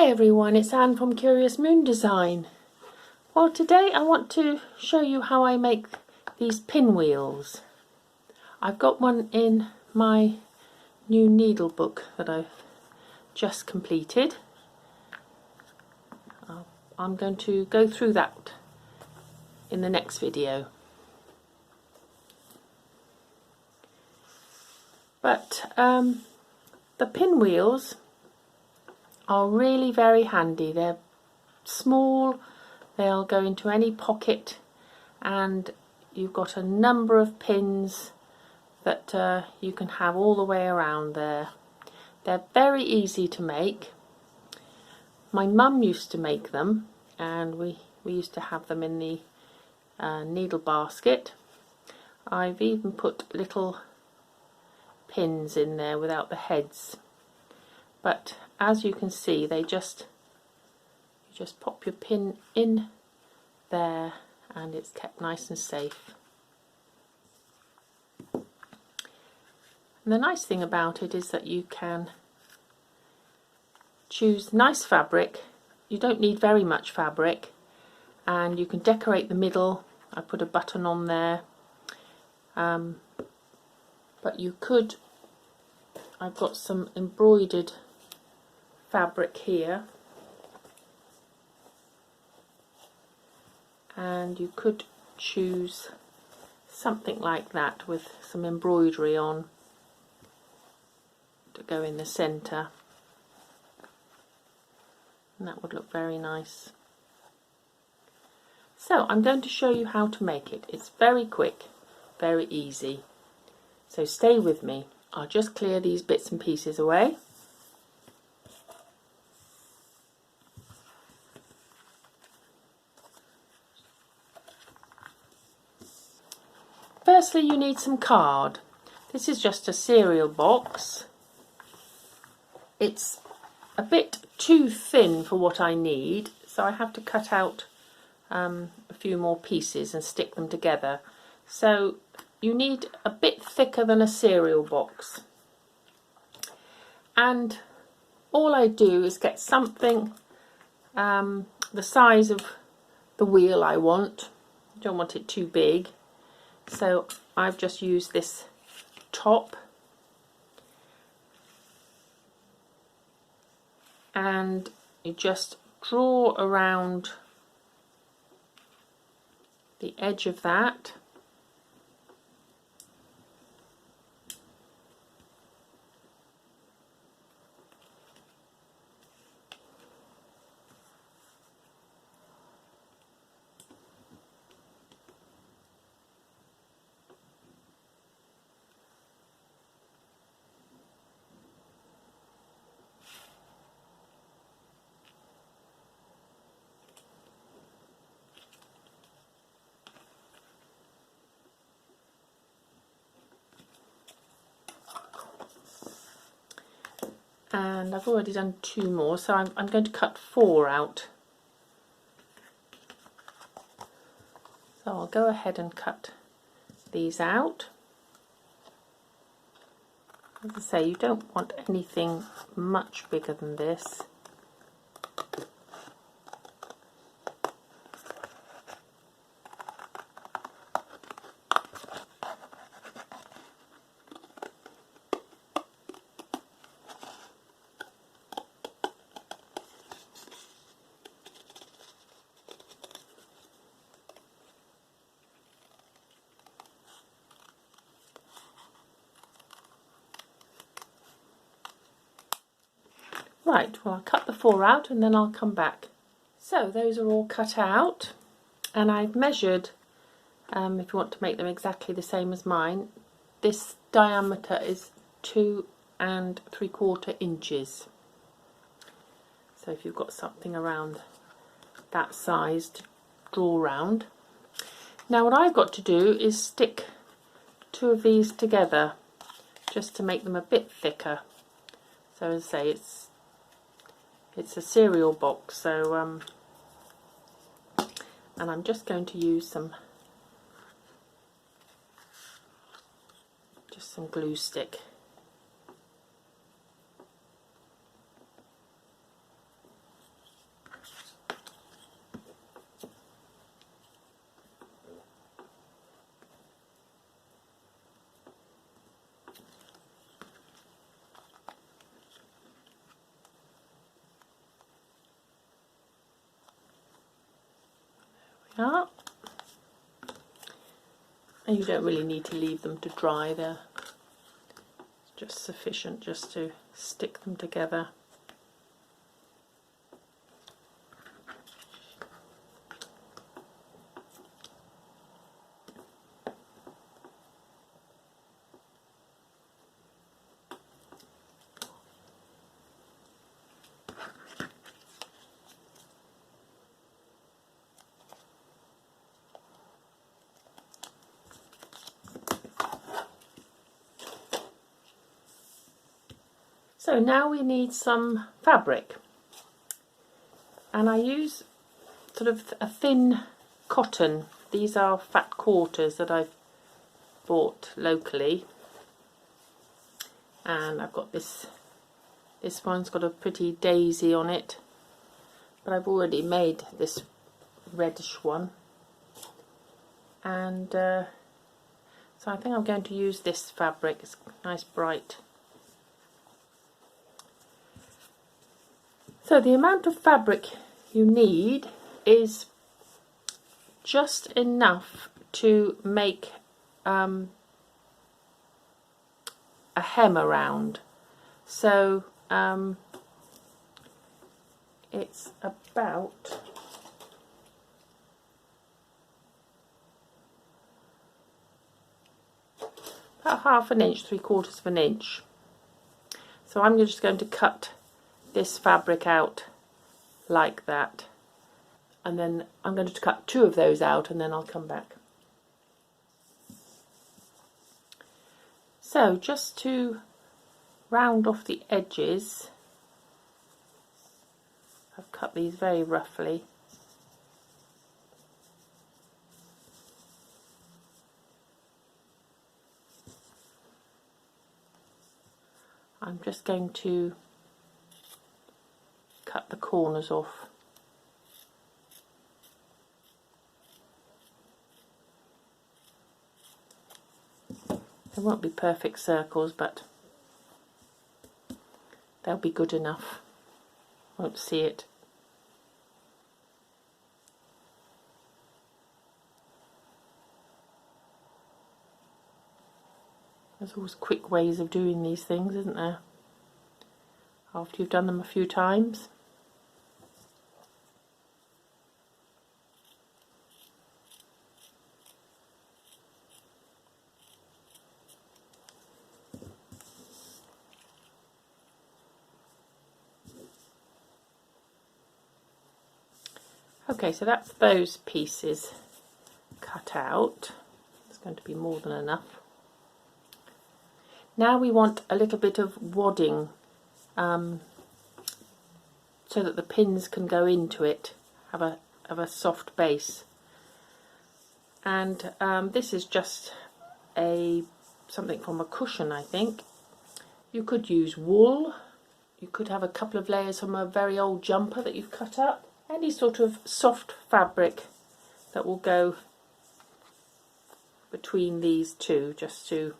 Hi everyone, it's Anne from Curious Moon Design. Well, today I want to show you how I make these pinwheels. I've got one in my new needle book that I've just completed. I'm going to go through that in the next video. But the pinwheels are really very handy. They're small, they'll go into any pocket, and you've got a number of pins that you can have all the way around there. They're very easy to make. My mum used to make them, and we used to have them in the needle basket. I've even put little pins in there without the heads, but as you can see, you just pop your pin in there and it's kept nice and safe. And the nice thing about it is that you can choose nice fabric. You don't need very much fabric, and you can decorate the middle. I put a button on there, but you could, I've got some embroidered fabric here, and you could choose something like that with some embroidery on to go in the centre, and that would look very nice. So I'm going to show you how to make it. It's very quick, very easy, so stay with me. I'll just clear these bits and pieces away. Firstly, you need some card. This is just a cereal box. It's a bit too thin for what I need, so I have to cut out a few more pieces and stick them together. So you need a bit thicker than a cereal box. And all I do is get something the size of the wheel I want. I don't want it too big. So I've just used this top, and you just draw around the edge of that, and I've already done 2 more, so I'm going to cut 4 out. So I'll go ahead and cut these out. As I say, you don't want anything much bigger than this. Right, well, I'll cut the 4 out and then I'll come back. So those are all cut out, and I've measured, if you want to make them exactly the same as mine, this diameter is 2 3/4 inches. So if you've got something around that size to draw around. Now what I've got to do is stick 2 of these together just to make them a bit thicker. So as I say, it's a cereal box, so and I'm just going to use some glue stick. are. And you don't really need to leave them to dry, they're just sufficient just to stick them together. So now we need some fabric, and I use sort of a thin cotton. These are fat quarters that I've bought locally, and I've got this one's got a pretty daisy on it, but I've already made this reddish one, and so I think I'm going to use this fabric. It's nice bright. So the amount of fabric you need is just enough to make a hem around. So it's about half an inch, 3/4 of an inch. So I'm just going to cut this fabric out like that, and then I'm going to cut 2 of those out, and then I'll come back. So just to round off the edges, I've cut these very roughly. I'm just going to cut the corners off. They won't be perfect circles, but they'll be good enough. Won't see it. There's always quick ways of doing these things, isn't there? After you've done them a few times. Okay, so that's those pieces cut out. It's going to be more than enough. Now we want a little bit of wadding so that the pins can go into it, have a soft base. And this is just something from a cushion, I think. You could use wool. You could have a couple of layers from a very old jumper that you've cut up. Any sort of soft fabric that will go between these two, just to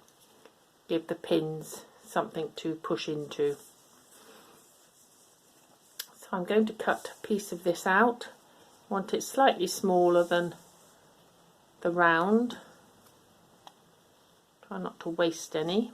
give the pins something to push into. So I'm going to cut a piece of this out. I want it slightly smaller than the round. Try not to waste any.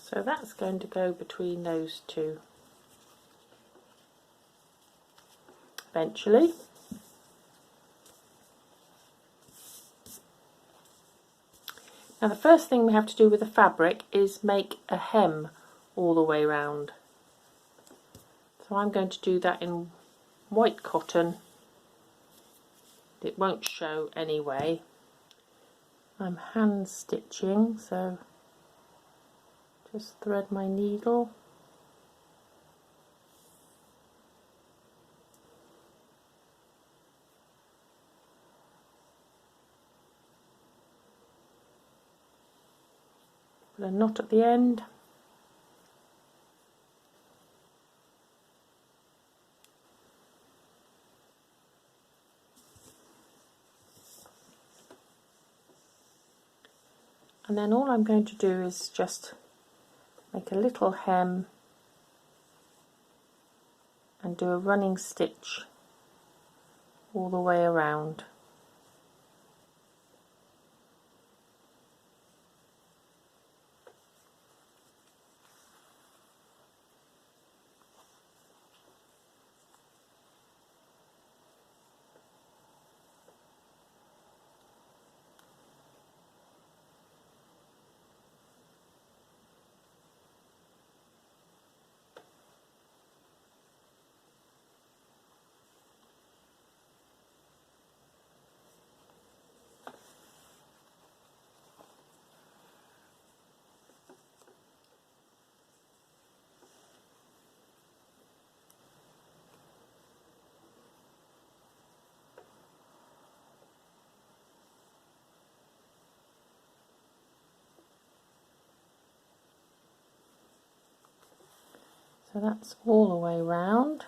So that's going to go between those two eventually. Now the first thing we have to do with the fabric is make a hem all the way round. So I'm going to do that in white cotton. It won't show anyway. I'm hand stitching, so just thread my needle. Put a knot at the end. And then all I'm going to do is just make a little hem and do a running stitch all the way around. So that's all the way round.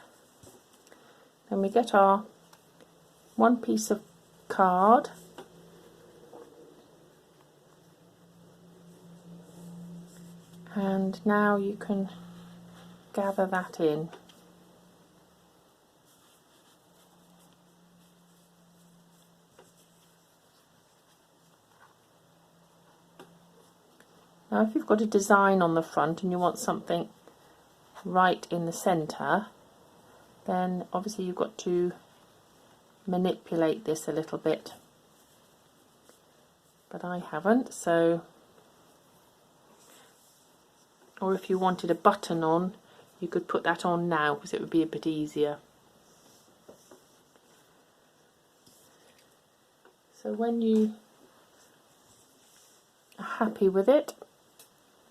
Then we get our one piece of card, and now you can gather that in. Now if you've got a design on the front and you want something right in the centre, then obviously you've got to manipulate this a little bit, but I haven't. So, or if you wanted a button on, you could put that on now because it would be a bit easier. So when you are happy with it,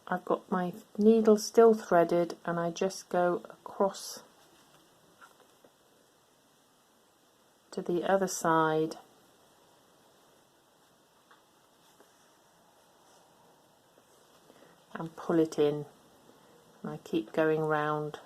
I've got my needle still threaded and I just go across to the other side and pull it in, and I keep going round.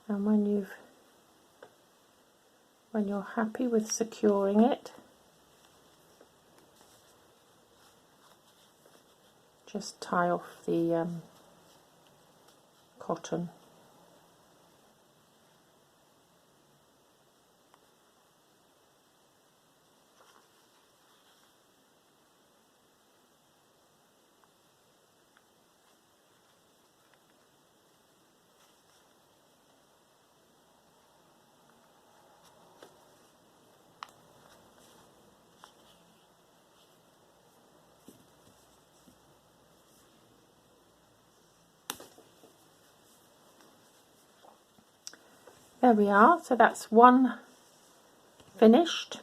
And when you're happy with securing it, just tie off the cotton. There we are, so that's one finished.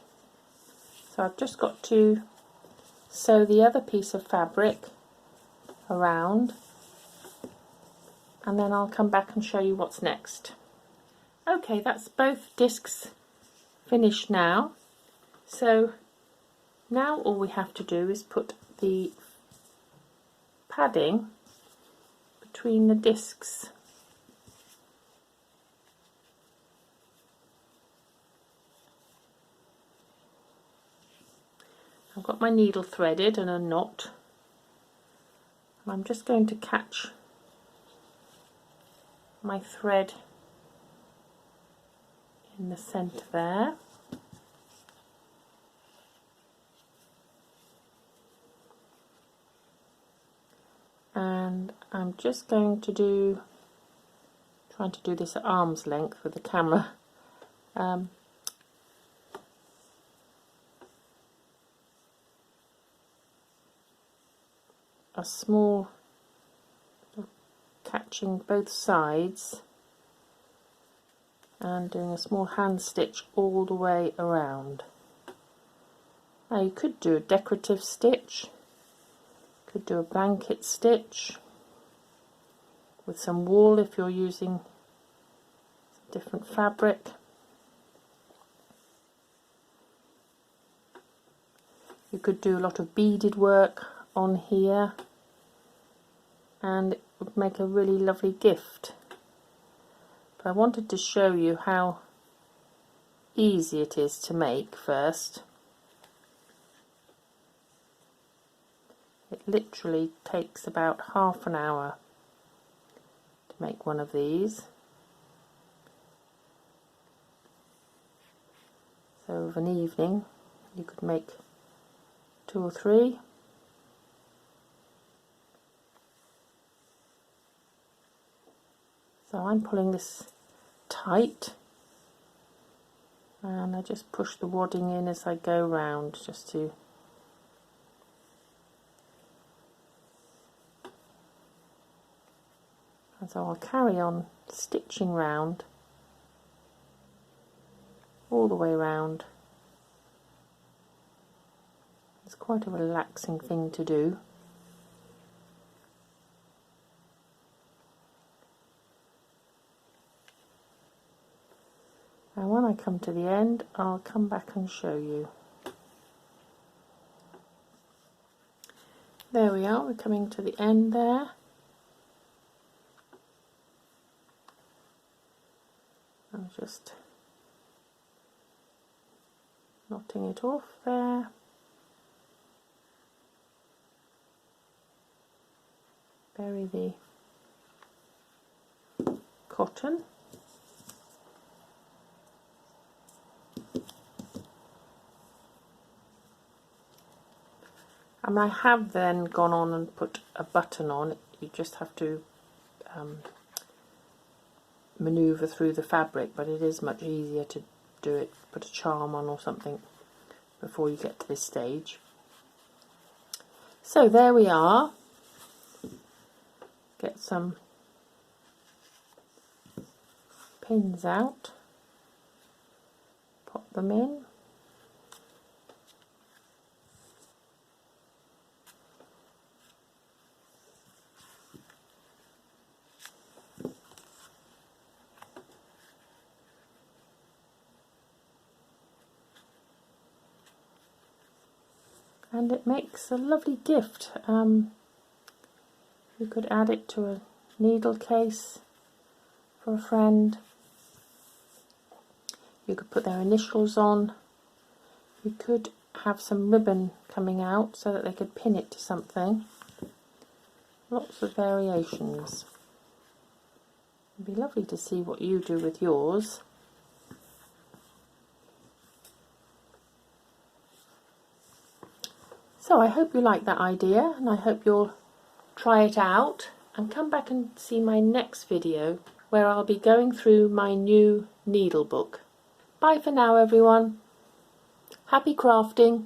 So I've just got to sew the other piece of fabric around, and then I'll come back and show you what's next. Okay, that's both discs finished now. So now all we have to do is put the padding between the discs. I've got my needle threaded and a knot, and I'm just going to catch my thread in the centre there, and I'm just going to try trying to do this at arm's length with the camera. A small, catching both sides and doing a small hand stitch all the way around. Now you could do a decorative stitch, could do a blanket stitch with some wool if you're using some different fabric. You could do a lot of beaded work on here and it would make a really lovely gift. But I wanted to show you how easy it is to make first. It literally takes about half an hour to make one of these. So of an evening you could make 2 or 3. So I'm pulling this tight and I just push the wadding in as I go round, just to and so I'll carry on stitching round all the way round. It's quite a relaxing thing to do. And when I come to the end, I'll come back and show you. There we are, we're coming to the end there. I'm just knotting it off there. Bury the cotton. And I have then gone on and put a button on. You just have to manoeuvre through the fabric, but it is much easier to do it, put a charm on or something before you get to this stage. So there we are. Get some pins out, pop them in. And it makes a lovely gift. You could add it to a needle case for a friend. You could put their initials on. You could have some ribbon coming out so that they could pin it to something. Lots of variations. It'd be lovely to see what you do with yours. So I hope you like that idea, and I hope you'll try it out and come back and see my next video where I'll be going through my new needle book. Bye for now everyone. Happy crafting.